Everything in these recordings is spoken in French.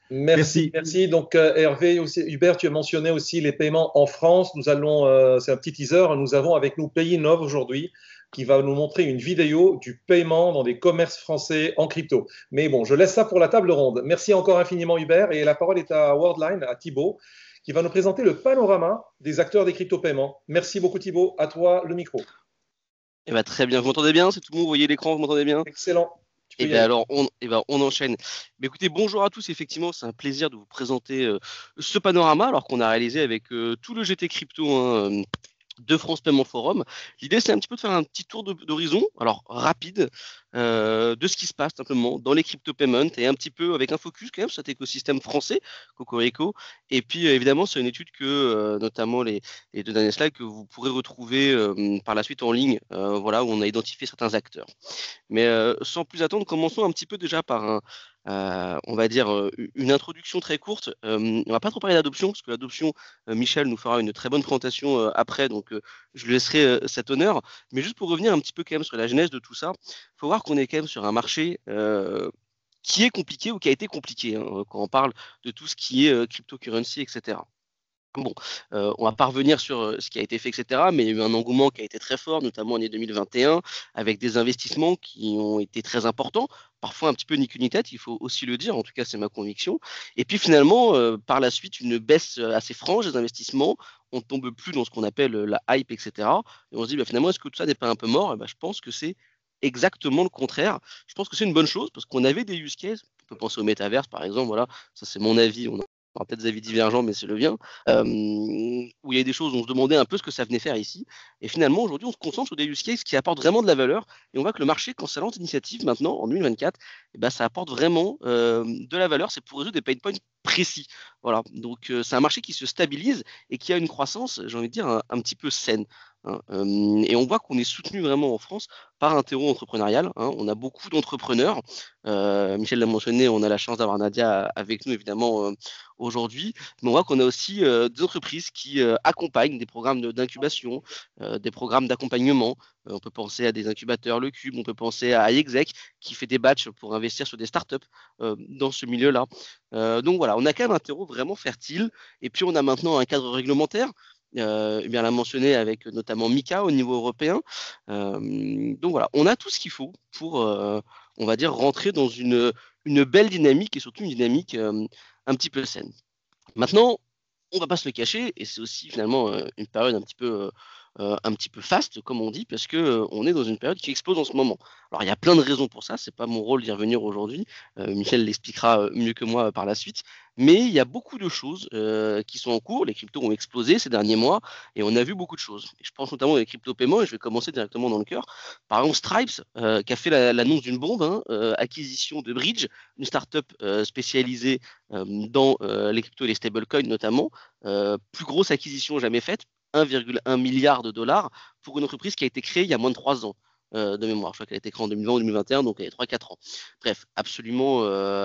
Merci, Merci. merci. Donc, Hervé, aussi, Hubert, tu as mentionné aussi les paiements en France. C'est un petit teaser, nous avons avec nous PayInnov aujourd'hui qui va nous montrer une vidéo du paiement dans des commerces français en crypto. Mais bon, je laisse ça pour la table ronde. Merci encore infiniment, Hubert. Et la parole est à Worldline, à Thibaut, qui va nous présenter le panorama des acteurs des crypto-paiements. Merci beaucoup, Thibaut. À toi, le micro. Eh ben, très bien, vous m'entendez bien? C'est tout bon, vous voyez l'écran, vous m'entendez bien? Excellent. Tu peux Eh y bien aller. alors, on enchaîne. Mais écoutez, bonjour à tous. Effectivement, c'est un plaisir de vous présenter ce panorama alors qu'on a réalisé avec tout le GT Crypto, hein, de France Paiement Forum. L'idée, c'est un petit peu de faire un petit tour d'horizon, alors rapide, de ce qui se passe simplement dans les crypto payments et un petit peu avec un focus quand même sur cet écosystème français, Cocorico. Et puis évidemment, c'est une étude que notamment les deux derniers slides que vous pourrez retrouver par la suite en ligne, voilà, où on a identifié certains acteurs. Mais sans plus attendre, commençons un petit peu déjà par on va dire, une introduction très courte. On va pas trop parler d'adoption, parce que l'adoption, Michel nous fera une très bonne présentation après, donc je lui laisserai cet honneur. Mais juste pour revenir un petit peu quand même sur la genèse de tout ça, il faut voir qu'on est quand même sur un marché qui est compliqué ou qui a été compliqué, hein, quand on parle de tout ce qui est cryptocurrency, etc. Bon, on va pas revenir sur ce qui a été fait, etc. Mais il y a eu un engouement qui a été très fort, notamment en année 2021, avec des investissements qui ont été très importants, parfois un petit peu ni queue ni tête, il faut aussi le dire, en tout cas c'est ma conviction. Et puis finalement, par la suite, une baisse assez franche des investissements, on ne tombe plus dans ce qu'on appelle la hype, etc. Et on se dit, bah, finalement, est-ce que tout ça n'est pas un peu mort? Et bah, je pense que c'est exactement le contraire. Je pense que c'est une bonne chose, parce qu'on avait des use cases, on peut penser au métaverse par exemple, voilà, ça c'est mon avis, on aura peut-être des avis divergents, mais c'est le mien, où il y a des choses où on se demandait un peu ce que ça venait faire ici. Et finalement, aujourd'hui, on se concentre sur des use cases qui apportent vraiment de la valeur. Et on voit que le marché, quand ça lance l'initiative maintenant, en 2024, eh ben, ça apporte vraiment de la valeur. C'est pour résoudre des pain points précis. Voilà. Donc, c'est un marché qui se stabilise et qui a une croissance, j'ai envie de dire, un petit peu saine, hein. Et on voit qu'on est soutenu vraiment en France par un terreau entrepreneurial, hein. On a beaucoup d'entrepreneurs. Michel l'a mentionné, on a la chance d'avoir Nadia avec nous, évidemment, aujourd'hui. Mais on voit qu'on a aussi des entreprises qui accompagnent des programmes d'incubation, des programmes d'accompagnement. On peut penser à des incubateurs, le Cube, on peut penser à iExec qui fait des batchs pour investir sur des startups dans ce milieu-là. Donc voilà, on a quand même un terreau vraiment fertile. Et puis on a maintenant un cadre réglementaire. Eh bien, l'a mentionné avec notamment Mika au niveau européen. Donc voilà, on a tout ce qu'il faut pour, on va dire, rentrer dans une belle dynamique et surtout une dynamique un petit peu saine. Maintenant, on va pas se le cacher, et c'est aussi finalement une période un petit peu faste, comme on dit, parce que on est dans une période qui explose en ce moment. Alors il y a plein de raisons pour ça, c'est pas mon rôle d'y revenir aujourd'hui. Michel l'expliquera mieux que moi par la suite, mais il y a beaucoup de choses qui sont en cours. Les cryptos ont explosé ces derniers mois, et on a vu beaucoup de choses. Et je pense notamment aux crypto-paiements, et je vais commencer directement dans le cœur. Par exemple, Stripes, qui a fait l'annonce d'une bombe, hein, acquisition de Bridge, une startup spécialisée dans les cryptos et les stablecoins notamment. Plus grosse acquisition jamais faite, 1,1 milliard de dollars pour une entreprise qui a été créée il y a moins de 3 ans. De mémoire, je crois qu'elle a été créée en 2020 ou 2021, donc il y a 3-4 ans. Bref, absolument,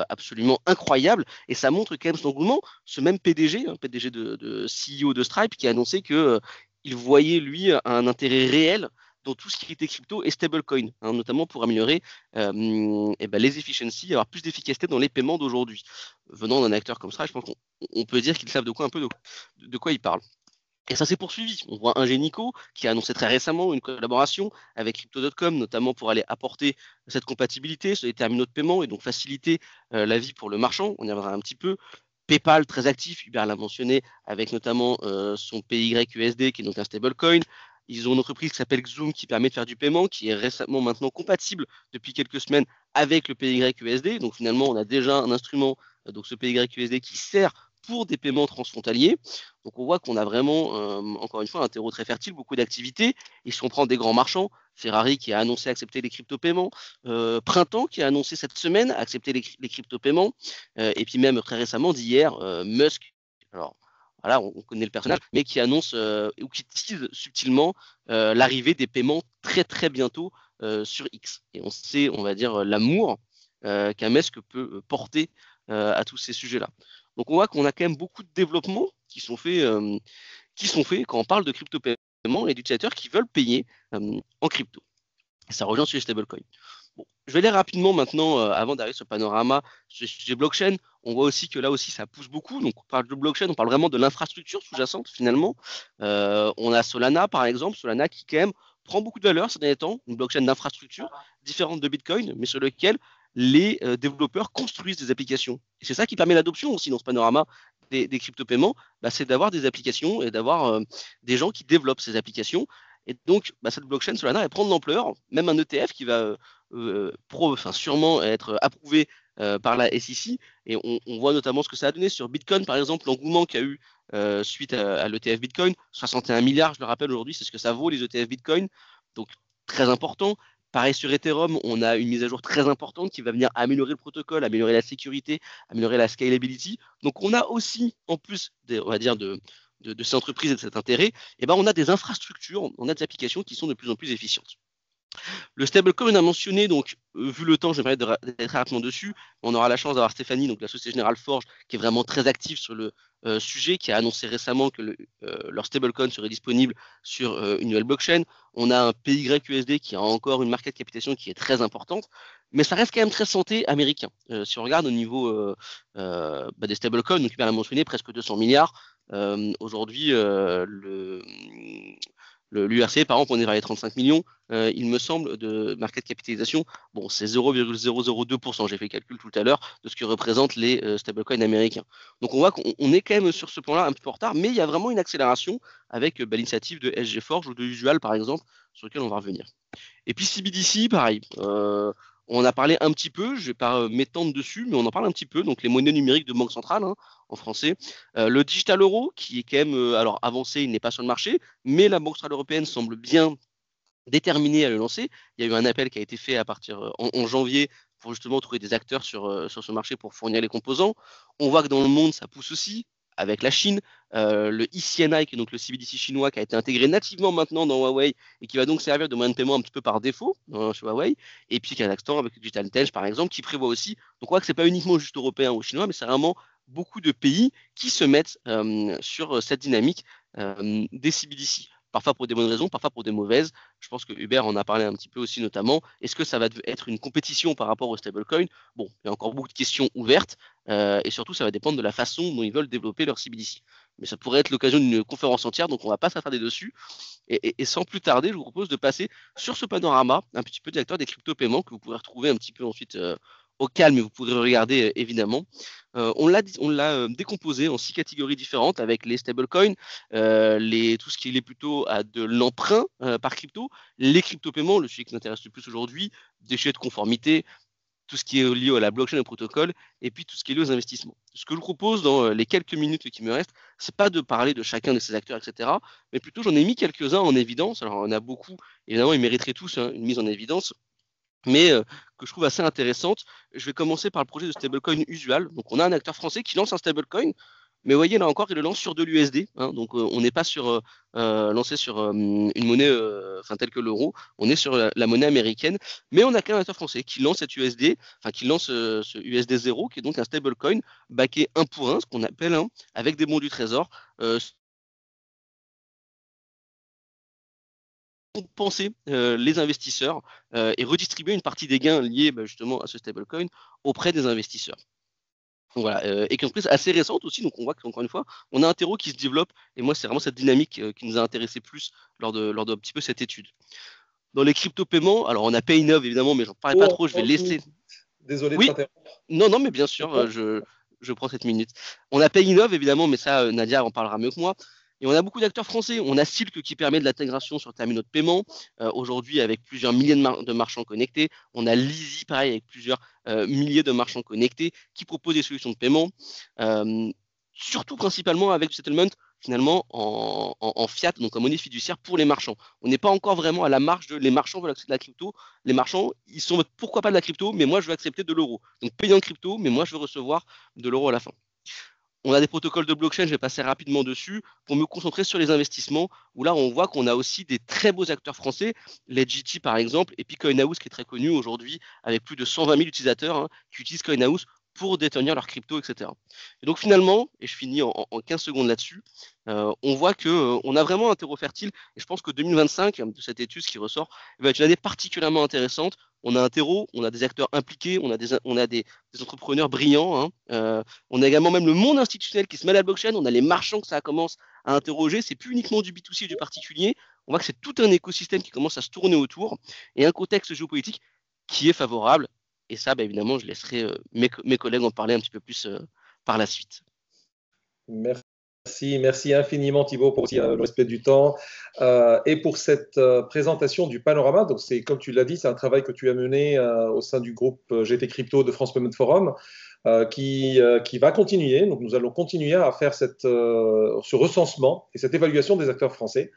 absolument incroyable. Et ça montre quand même son engouement. Ce même PDG, PDG de CEO de Stripe, qui a annoncé que il voyait, lui, un intérêt réel dans tout ce qui était crypto et stablecoin, hein, notamment pour améliorer eh ben, les efficiencies, avoir plus d'efficacité dans les paiements d'aujourd'hui. Venant d'un acteur comme ça, je pense qu'on peut dire qu'ils savent de quoi un peu de quoi ils parlent. Et ça s'est poursuivi. On voit Ingenico qui a annoncé très récemment une collaboration avec Crypto.com, notamment pour aller apporter cette compatibilité sur les terminaux de paiement et donc faciliter la vie pour le marchand. On y reviendra un petit peu. PayPal, très actif, Hubert l'a mentionné, avec notamment son PYUSD, qui est donc un stablecoin. Ils ont une entreprise qui s'appelle Xoom, qui permet de faire du paiement, qui est récemment maintenant compatible depuis quelques semaines avec le PYUSD. Donc finalement, on a déjà un instrument, donc ce PYUSD, qui sert pour des paiements transfrontaliers. Donc on voit qu'on a vraiment, encore une fois, un terreau très fertile, beaucoup d'activités. Et si on prend des grands marchands, Ferrari qui a annoncé accepter les crypto-paiements, Printemps qui a annoncé cette semaine accepter les crypto-paiements, et puis même très récemment, d'hier, Musk, alors voilà, on connaît le personnage, mais qui annonce ou qui tease subtilement l'arrivée des paiements très très bientôt sur X. Et on sait, on va dire, l'amour qu'un Musk peut porter à tous ces sujets-là. Donc on voit qu'on a quand même beaucoup de développements qui sont faits quand on parle de crypto-paiement et d'utilisateurs qui veulent payer en crypto. Et ça rejoint sur les stablecoins. Bon, je vais aller rapidement maintenant, avant d'arriver sur le panorama, sur le sujet blockchain. On voit aussi que là aussi, ça pousse beaucoup. Donc, on parle de blockchain, on parle vraiment de l'infrastructure sous-jacente finalement. On a Solana, par exemple, Solana qui quand même prend beaucoup de valeur ces derniers temps, une blockchain d'infrastructure différente de Bitcoin, mais sur lequel les développeurs construisent des applications. Et c'est ça qui permet l'adoption aussi dans ce panorama des crypto-paiements, bah, c'est d'avoir des applications et d'avoir des gens qui développent ces applications. Et donc, bah, cette blockchain Solana, elle prend de l'ampleur, même un ETF qui va sûrement être approuvé par la SEC. Et on voit notamment ce que ça a donné sur Bitcoin, par exemple, l'engouement qu'il y a eu suite à l'ETF Bitcoin. 61 milliards, je le rappelle aujourd'hui, c'est ce que ça vaut les ETF Bitcoin. Donc, très important. Pareil sur Ethereum, on a une mise à jour très importante qui va venir améliorer le protocole, améliorer la sécurité, améliorer la scalability. Donc, on a aussi, en plus, on va dire, de ces entreprises et de cet intérêt, eh ben, on a des infrastructures, on a des applications qui sont de plus en plus efficientes. Le stablecoin, on a mentionné, donc, vu le temps, je vais d'être rapidement dessus. On aura la chance d'avoir Stéphanie, donc la Société Générale Forge, qui est vraiment très active sur le sujet, qui a annoncé récemment que leur stablecoin serait disponible sur une nouvelle blockchain. On a un PYUSD qui a encore une market capitalisation qui est très importante, mais ça reste quand même très santé américain. Si on regarde au niveau des stablecoins, donc il a mentionné presque 200 milliards. Aujourd'hui, l'URC, par exemple, on est vers les 35 millions, il me semble, de market capitalisation. Bon, c'est 0,002%, j'ai fait le calcul tout à l'heure, de ce que représentent les stablecoins américains. Donc on voit qu'on est quand même sur ce point-là un petit peu en retard, mais il y a vraiment une accélération avec l'initiative de SG Forge ou de Usual, par exemple, sur lequel on va revenir. Et puis CBDC, pareil. On a parlé un petit peu, je ne vais pas m'étendre dessus, mais on en parle un petit peu. Donc les monnaies numériques de banque centrale, hein, en français. Le digital euro, qui est quand même alors avancé, il n'est pas sur le marché, mais la Banque centrale européenne semble bien déterminée à le lancer. Il y a eu un appel qui a été fait à partir en janvier pour justement trouver des acteurs sur ce marché pour fournir les composants. On voit que dans le monde, ça pousse aussi avec la Chine, le ECNI, qui est donc le CBDC chinois, qui a été intégré nativement maintenant dans Huawei et qui va donc servir de moyen de paiement un petit peu par défaut chez Huawei. Et puis Kazakhstan avec le Digital Tenge, par exemple, qui prévoit aussi. Donc on voit que ce n'est pas uniquement juste européen ou chinois, mais c'est vraiment beaucoup de pays qui se mettent sur cette dynamique des CBDC. Parfois pour des bonnes raisons, parfois pour des mauvaises. Je pense que Hubert en a parlé un petit peu aussi notamment. Est-ce que ça va être une compétition par rapport au stablecoin? Bon, il y a encore beaucoup de questions ouvertes et surtout ça va dépendre de la façon dont ils veulent développer leur CBDC. Mais ça pourrait être l'occasion d'une conférence entière, donc on ne va pas s'attarder dessus. Et sans plus tarder, je vous propose de passer sur ce panorama un petit peu directeur des crypto-paiements que vous pourrez retrouver un petit peu ensuite au calme, et vous pourrez regarder évidemment. On l'a décomposé en 6 catégories différentes avec les stablecoins, tout ce qui est plutôt à de l'emprunt par crypto, les crypto-paiements, le sujet qui nous intéresse le plus aujourd'hui, des sujets de conformité, tout ce qui est lié à la blockchain et au protocole, et puis tout ce qui est lié aux investissements. Ce que je vous propose dans les quelques minutes qui me restent, c'est pas de parler de chacun de ces acteurs, etc., mais plutôt j'en ai mis quelques-uns en évidence. Alors on a beaucoup, évidemment, ils mériteraient tous une mise en évidence, mais que je trouve assez intéressante. Je vais commencer par le projet de stablecoin Usual. Donc on a un acteur français qui lance un stablecoin, mais vous voyez là encore, il le lance sur de l'USD. Hein, donc on n'est pas lancé sur une monnaie telle que l'euro, on est sur la monnaie américaine, mais on a qu'un acteur français qui lance cet USD, qui lance ce USD 0, qui est donc un stablecoin backé 1 pour 1, ce qu'on appelle, avec des bons du trésor. Compenser les investisseurs et redistribuer une partie des gains liés justement à ce stablecoin auprès des investisseurs. Donc voilà, et qui est une prise assez récente aussi, donc on voit qu'encore une fois, on a un terreau qui se développe, et moi c'est vraiment cette dynamique qui nous a intéressé plus lors de un petit peu cette étude. Dans les crypto-paiements, alors on a Paynov évidemment, mais j'en parle pas trop, je vais laisser. Désolé de Oui, t'interrompre. non, mais bien sûr, je prends cette minute. On a Paynov évidemment, mais ça, Nadia en parlera mieux que moi. Et on a beaucoup d'acteurs français. On a Silk qui permet de l'intégration sur terminaux de paiement, aujourd'hui avec plusieurs milliers de marchands connectés. On a Lizzy, pareil, avec plusieurs milliers de marchands connectés qui proposent des solutions de paiement, surtout principalement avec du settlement finalement en fiat, donc en monnaie fiduciaire pour les marchands. On n'est pas encore vraiment à la marge de les marchands veulent accéder à la crypto. Les marchands, ils sont pourquoi pas de la crypto, mais moi je veux accepter de l'euro. Donc payer en crypto, mais moi je veux recevoir de l'euro à la fin. On a des protocoles de blockchain, je vais passer rapidement dessus pour me concentrer sur les investissements, où là on voit qu'on a aussi des très beaux acteurs français, Ledgity par exemple, et puis CoinHouse qui est très connu aujourd'hui avec plus de 120 000 utilisateurs qui utilisent CoinHouse pour détenir leur crypto, etc. Et donc finalement, et je finis en 15 secondes là-dessus, on voit qu'on a vraiment un terreau fertile, et je pense que 2025, de cette étude, ce qui ressort, va être une année particulièrement intéressante. On a un terreau, on a des acteurs impliqués, on a des entrepreneurs brillants, hein. On a également même le monde institutionnel qui se mêle à la blockchain, on a les marchands que ça commence à interroger, c'est plus uniquement du B2C et du particulier, on voit que c'est tout un écosystème qui commence à se tourner autour, et un contexte géopolitique qui est favorable. Et ça, bah, évidemment, je laisserai mes collègues en parler un petit peu plus par la suite. Merci infiniment Thibaut pour aussi, le respect du temps et pour cette présentation du panorama. Donc c'est comme tu l'as dit, c'est un travail que tu as mené au sein du groupe GT Crypto de France Payment Forum qui va continuer. Donc nous allons continuer à faire ce recensement et cette évaluation des acteurs français.